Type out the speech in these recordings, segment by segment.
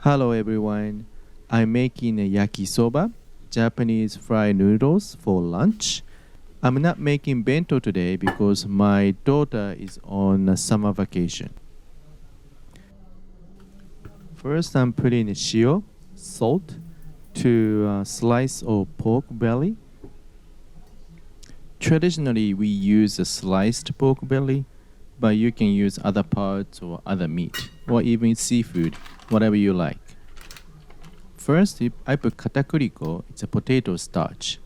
Hello everyone. I'm making a yakisoba, Japanese fried noodles for lunch. I'm not making bento today because my daughter is on a summer vacation. First, I'm putting shio, salt, to a slice of pork belly. Traditionally, we use a sliced pork belly, but you can use other parts or other meat, or even seafood, whatever you like. First, I put katakuriko, it's a potato starch.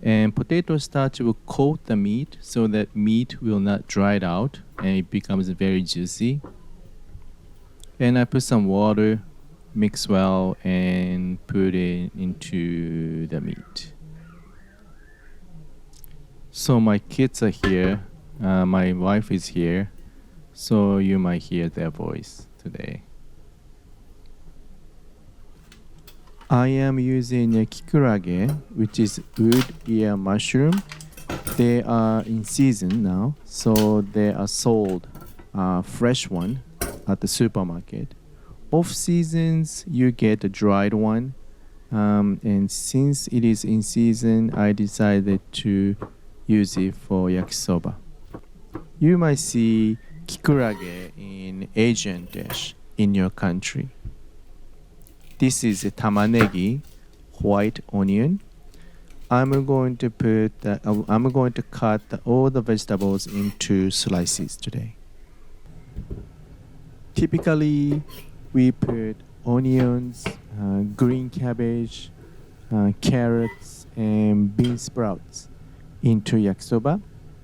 And potato starch will coat the meat so that meat will not dry out and it becomes very juicy. And I put some water, mix well, and put it into the meat. So my kids are here, my wife is here, so you might hear their voice today. I am using a Kikurage, which is wood ear mushroom. They are in season now, so they are sold fresh one at the supermarket. Off seasons, you get a dried one. And since it is in season, I decided to use it for yakisoba. You might see Kikurage in Asian dish in your country. This is a tamanegi, white onion. I'm going to cut all the vegetables into slices today. Typically, we put onions, green cabbage, carrots, and bean sprouts into yakisoba.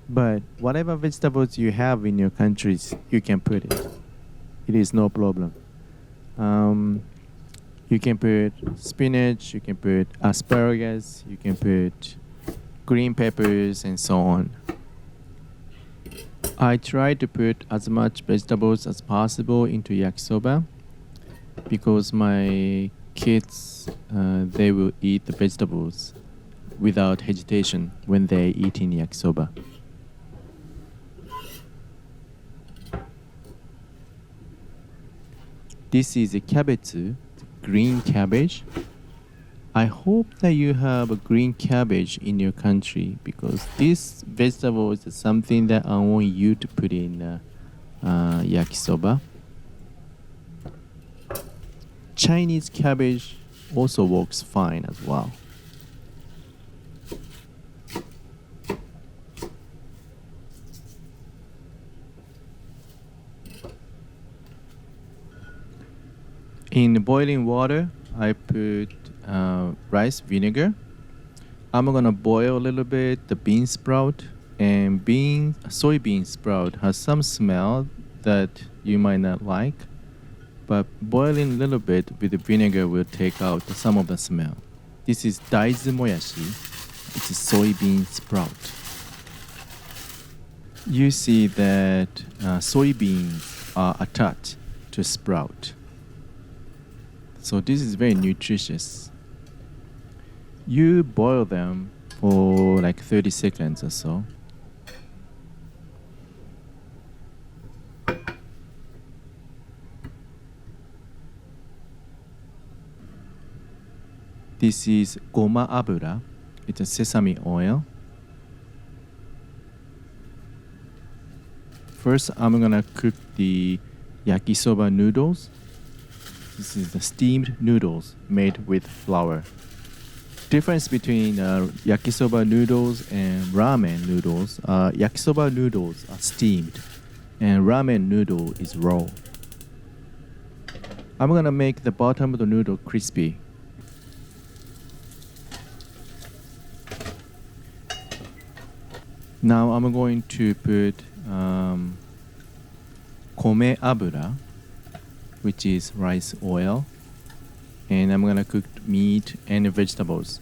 But whatever vegetables you have in your countries, you can put it. It is no problem. You can put spinach, you can put asparagus, you can put green peppers, and so on. I try to put as much vegetables as possible into yakisoba because my kids, they will eat the vegetables without hesitation when they eat in yakisoba. This is a Kyabetsu, green cabbage. I hope that you have a green cabbage in your country because this vegetable is something that I want you to put in yakisoba. Chinese cabbage also works fine as well. In boiling water, I put rice vinegar. I'm gonna boil a little bit the bean sprout, and soybean sprout has some smell that you might not like, but boiling a little bit with the vinegar will take out some of the smell. This is daizu moyashi. It's a soybean sprout. You see that soybeans are attached to sprout. So this is very nutritious. You boil them for like 30 seconds or so. This is goma abura. It's a sesame oil. First, I'm gonna cook the yakisoba noodles. This is the steamed noodles made with flour. Difference between yakisoba noodles and ramen noodles. Yakisoba noodles are steamed and ramen noodle is raw. I'm gonna make the bottom of the noodle crispy. Now I'm going to put kome abura, which is rice oil, and I'm gonna cook meat and vegetables.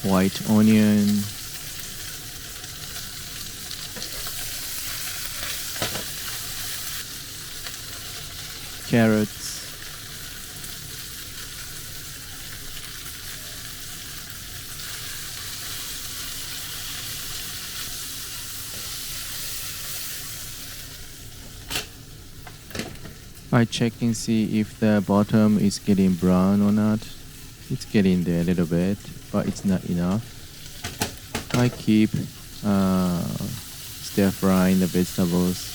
White onion, carrots, I check and see if the bottom is getting brown or not. It's getting there a little bit, but it's not enough. I keep stir frying the vegetables.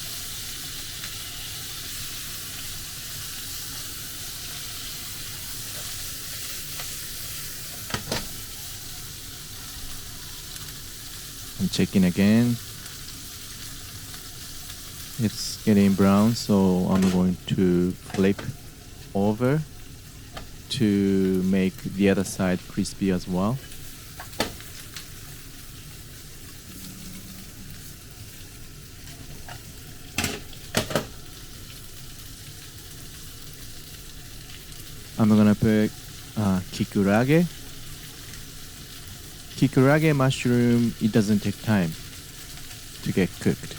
I'm checking again. It's getting brown, so I'm going to flip over to make the other side crispy as well. I'm gonna put Kikurage. Kikurage mushroom, it doesn't take time to get cooked.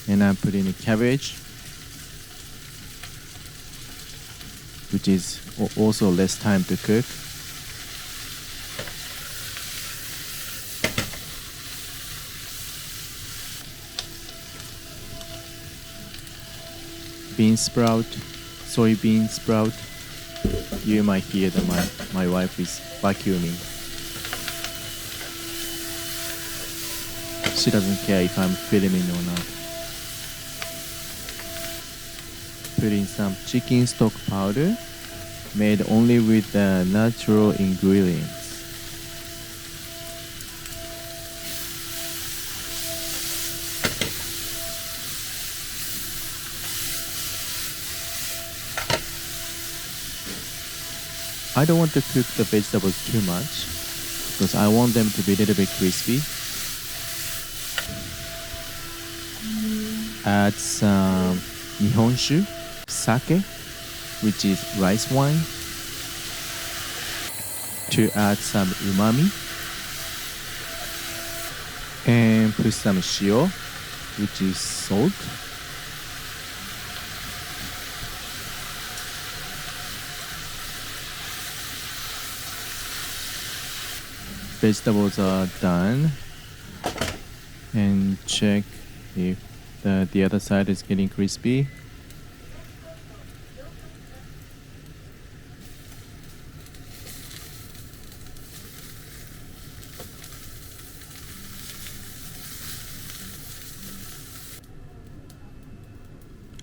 And I'm putting a cabbage, which is also less time to cook. Bean sprout, soybean sprout. You might hear that my wife is vacuuming. She doesn't care if I'm filming or not. Put in some chicken stock powder made only with the natural ingredients. I don't want to cook the vegetables too much because I want them to be a little bit crispy. Add some nihonshu, sake, which is rice wine, to add some umami, and put some shio, which is salt. Vegetables are done, and check if the other side is getting crispy.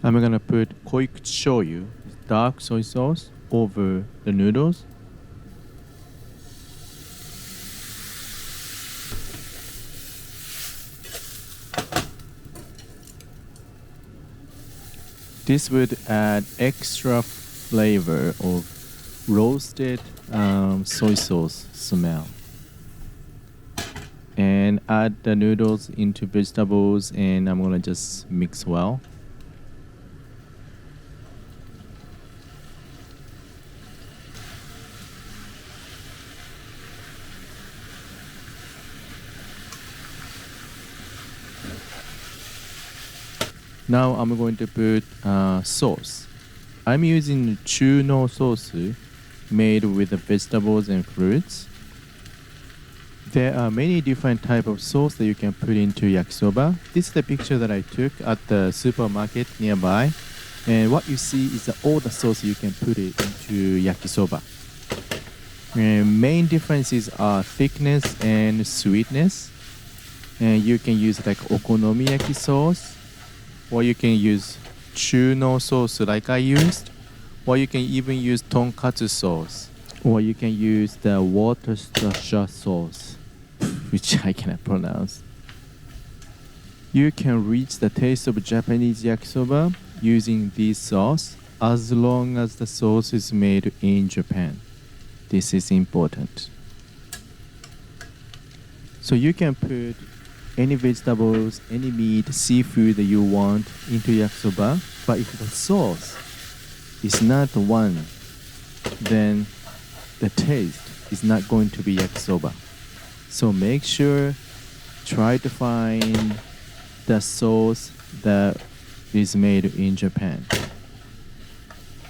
I'm gonna put koikuchi shoyu, dark soy sauce, over the noodles. This would add extra flavor of roasted soy sauce smell. And add the noodles into vegetables, and I'm gonna just mix well. Now I'm going to put sauce. I'm using Chuno sauce made with the vegetables and fruits. There are many different types of sauce that you can put into yakisoba. This is the picture that I took at the supermarket nearby. And what you see is that all the sauce you can put it into yakisoba. And main differences are thickness and sweetness. And you can use like Okonomiyaki sauce, or you can use Chuno sauce like I used, or you can even use Tonkatsu sauce, or you can use the Worcestershire Sauce, which I cannot pronounce. You can reach the taste of Japanese yakisoba using this sauce as long as the sauce is made in Japan. This is important. So you can put any vegetables, any meat, seafood that you want into yakisoba, but if the sauce is not one, then the taste is not going to be yakisoba. So make sure, try to find the sauce that is made in Japan.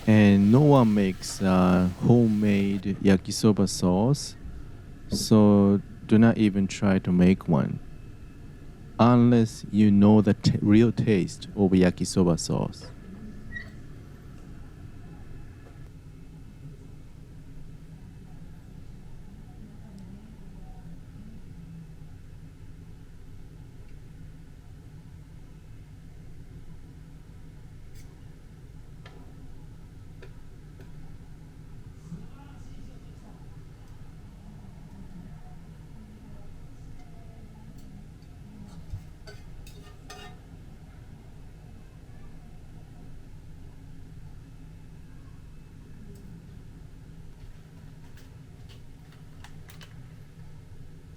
And no one makes homemade yakisoba sauce, so do not even try to make one unless you know the real taste of yakisoba sauce.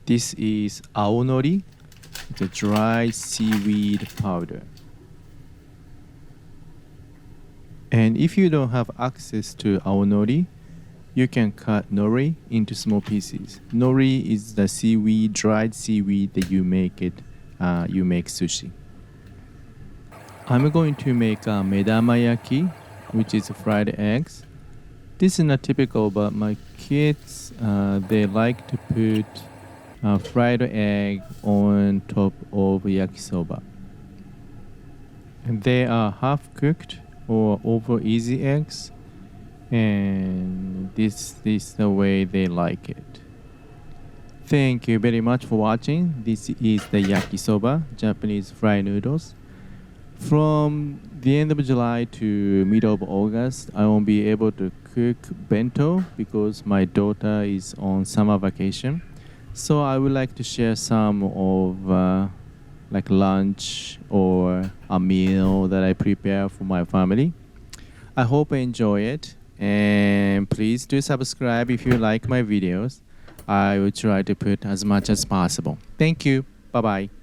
This is Aonori, the dry seaweed powder. And if you don't have access to Aonori, you can cut nori into small pieces. Nori is the seaweed, dried seaweed that you make sushi. I'm going to make a medamayaki, which is fried eggs. This is not typical, but my kids, they like to put fried egg on top of yakisoba. And they are half cooked or over easy eggs, and this is the way they like it. Thank you very much for watching. This is the yakisoba, Japanese fried noodles. From the end of July to middle of August, I won't be able to cook bento because my daughter is on summer vacation. So I would like to share some of like lunch or a meal that I prepare for my family. I hope you enjoy it, and please do subscribe if you like my videos. I will try to put as much as possible. Thank you. Bye bye.